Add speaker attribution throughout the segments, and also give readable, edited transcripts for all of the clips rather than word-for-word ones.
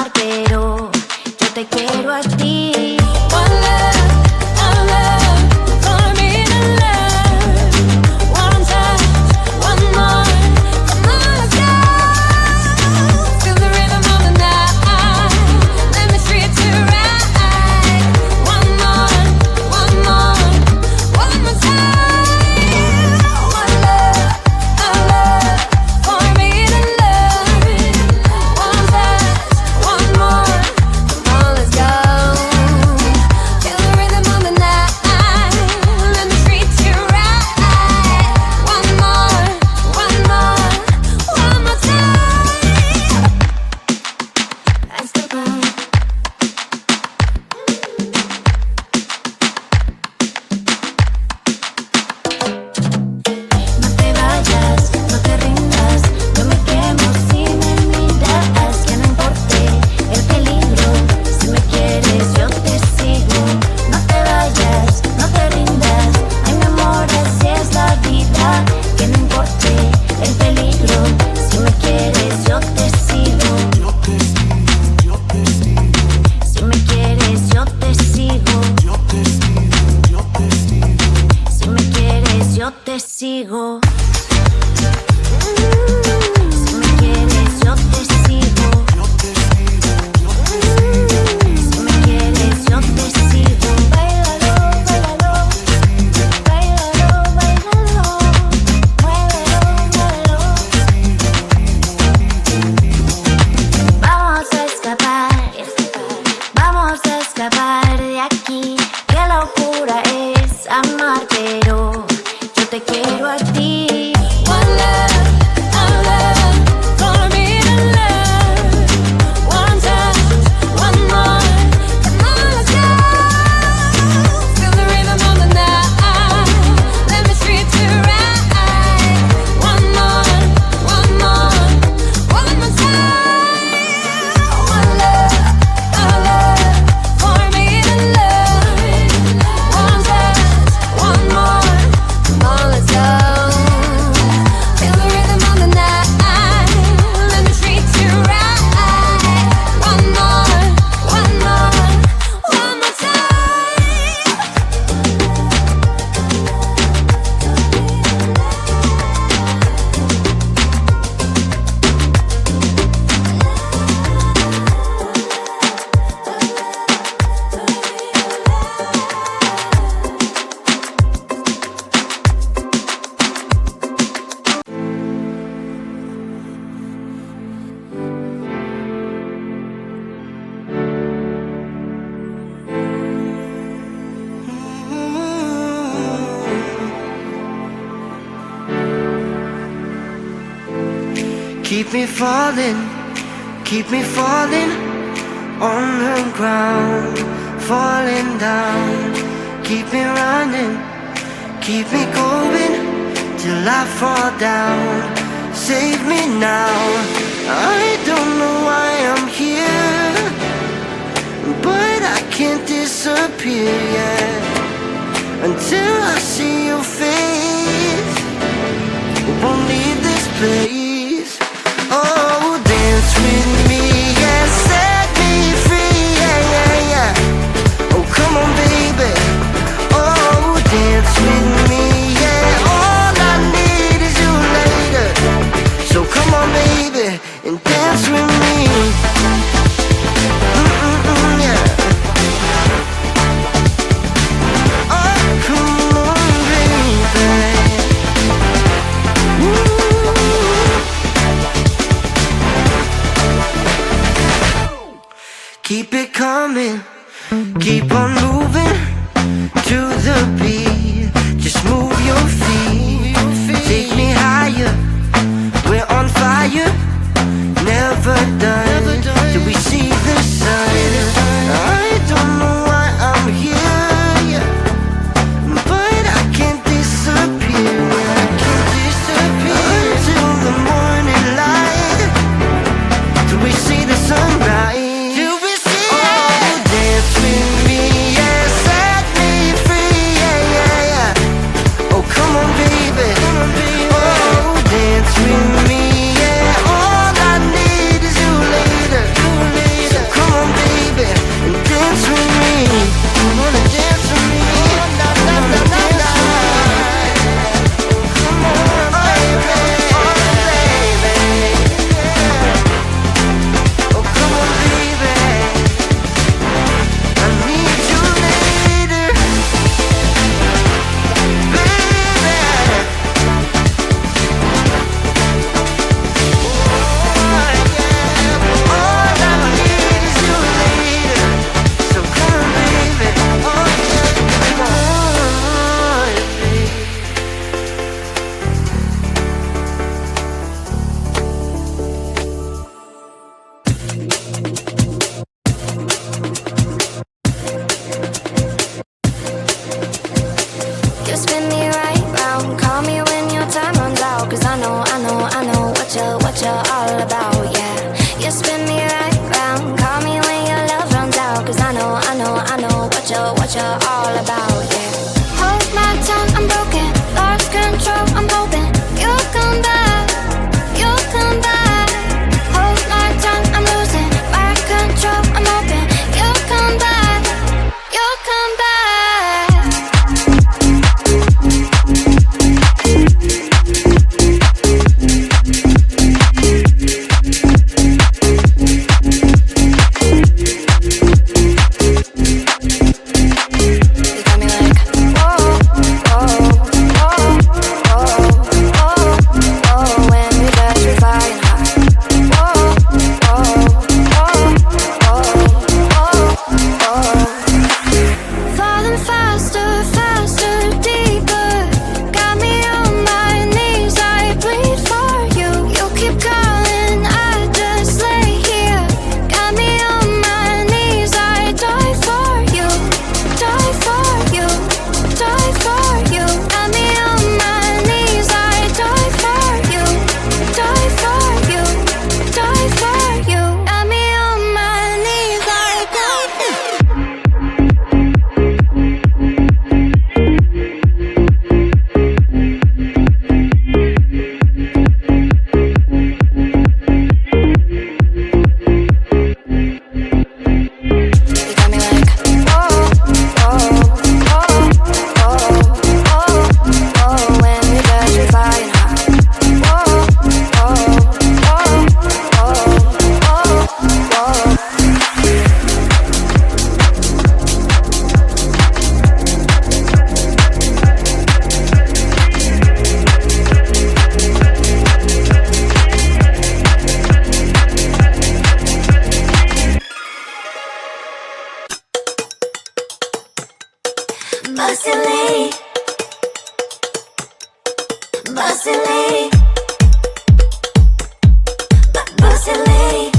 Speaker 1: amar, pero yo te quiero a ti.
Speaker 2: One love for me to love. One touch, one more, come on, let's go. Feel the rhythm of the night. Let me treat you right. One more time. One love for me to love. One touch, one more, come on, let's go. Feel the rhythm of the night. Let me treat you right. One more time. That's the one.
Speaker 1: No te vayas, no te rindas, yo me quemo si me miras, que no importe el peligro, si me quieres yo te sigo. No te vayas, no te rindas, ay mi amor así es la vida, que no importe el peligro, si me quieres yo te sigo. Si me quieres yo te sigo. Si me quieres yo te sigo. Si me quieres yo te sigo. Si me quieres yo te sigo. Báilalo, báilalo. Báilalo, báilalo. Muévelo, muévelo. Vamos a escapar. Vamos a escapar de aquí. Qué locura es amar, pero yo te quiero a ti.
Speaker 2: One love for me to love. One touch, one more, come on, let's go. Feel the rhythm of the night. Let me treat you right. One more time. One love for me to love. One touch, one more, come on, let's go. Feel the rhythm of the night. Let me treat you right. One more
Speaker 3: Keep me falling on the ground, falling down. Keep me running, keep me going till I fall down. Save me now. I don't know why I'm here, but I can't disappear yet until I see your face. Won't leave this place. Oh, dance with me and set me free, yeah, yeah, yeah. Oh, come on, baby. Oh, dance with me, yeah. All I need is you later. So come on, baby, and dance with me. Yeah. Oh, come on, baby. Keep it coming, keep on moving to the beat. Just move your feet, take me higher. We're on fire, never done till we see the sun. I don't know why I'm here, but I can't disappear. I can't disappear until the morning light, till we see the sunrise. Come on, baby. Oh, dance with me, yeah. Oh,
Speaker 1: Bossy lady, bossy lady, bossy lady.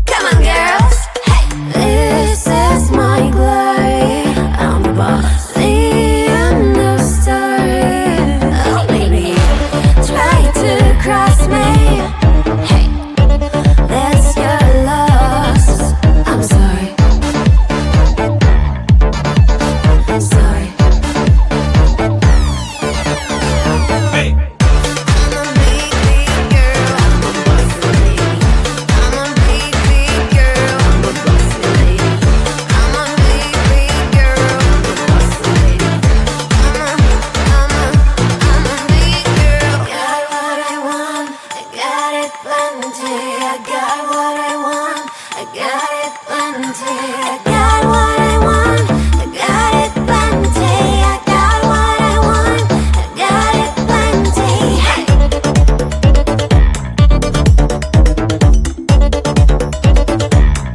Speaker 1: Come on, girls. Hey. This is my glory. I'm the boss. The end of story. Oh, baby, try to cross me. Hey, that's your loss. I'm sorry. Sorry.
Speaker 4: Hey.
Speaker 1: I'm a big, big girl. I'm a bossy lady. I'm a big, big girl. I'm a bossy lady. I'm a big, big girl. I'm a bossy lady. I'm a big girl. Got what I want. I got it plenty. I got what I want. I got it plenty. I got what I want. I got it plenty. I got what I want. I got it plenty. Hey.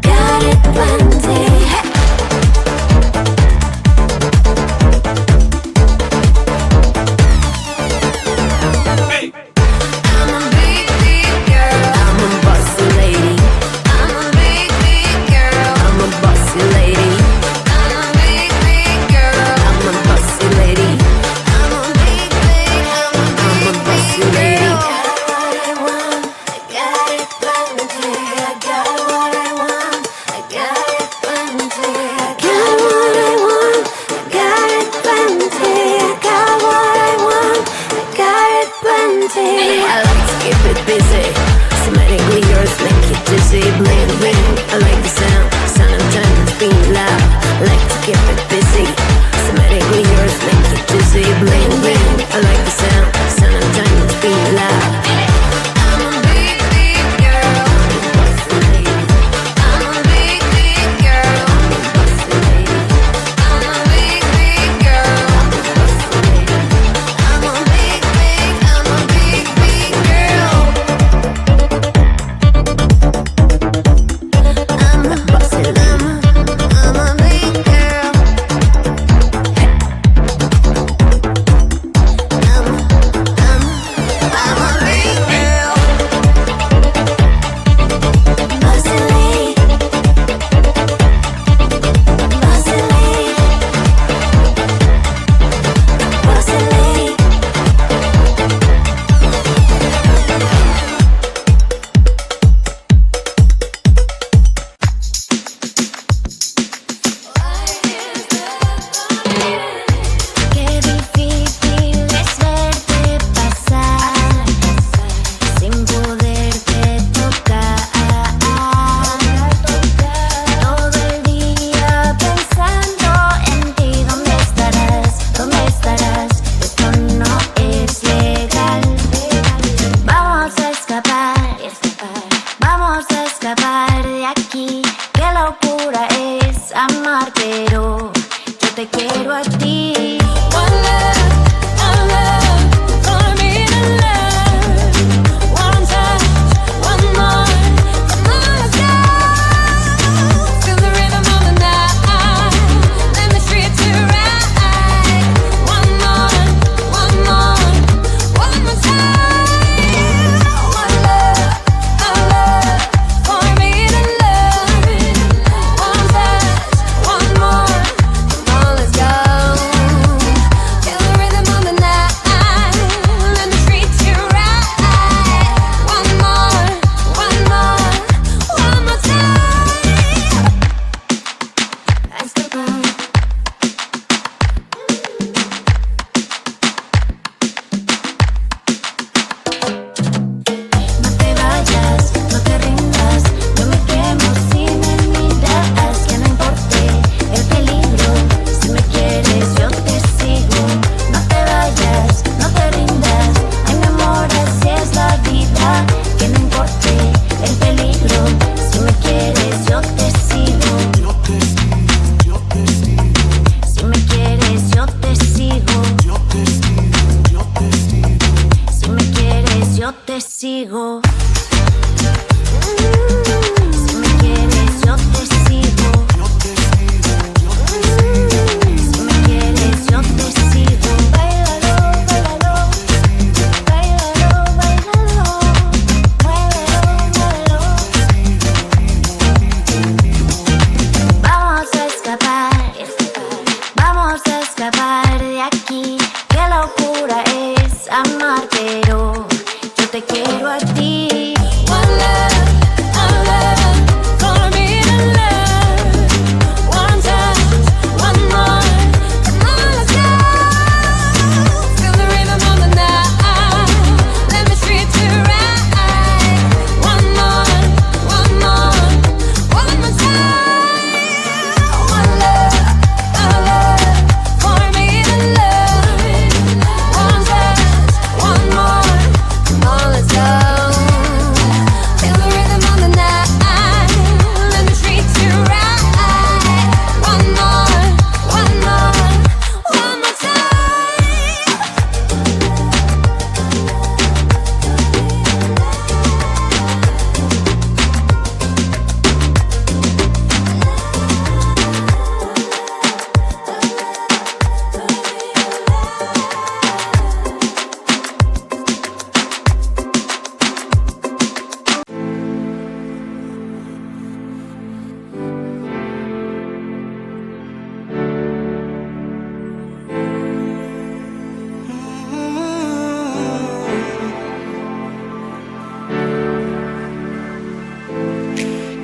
Speaker 1: Got it plenty. Hey.
Speaker 4: Hey.
Speaker 1: I'm a big, big girl. I'm a bossy lady. I'm a big, big girl. I'm a bossy lady. I'm a big, big girl. I'm a bossy lady. I'm a big, big. I'm a bossy lady. I got what I want. I got it plenty. I got what I want. I got it plenty. I got what I want. I got it plenty. I like to keep it busy. Somatic leaders make it dizzy. Bling bling. I like the sound of diamonds being loud. I like to keep it busy. Somatic leaders make it dizzy. Bling bling. I like the sound of diamonds being loud. I'm a big, big girl. I'm a big, big girl. I'm a big, big girl. I'm a big, big girl. I'm a bossy lady. I'm a big girl.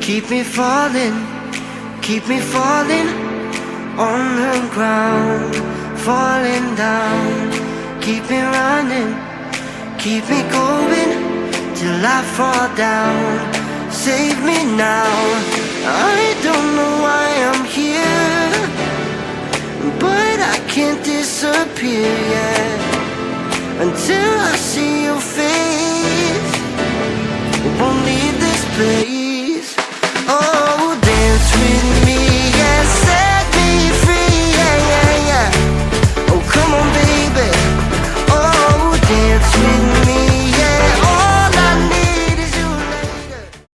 Speaker 3: keep me falling on the ground, falling down. Keep me running, keep me going till I fall down. Save me now. I don't know why I'm here, but I can't disappear yet until I see your face. Won't leave this place.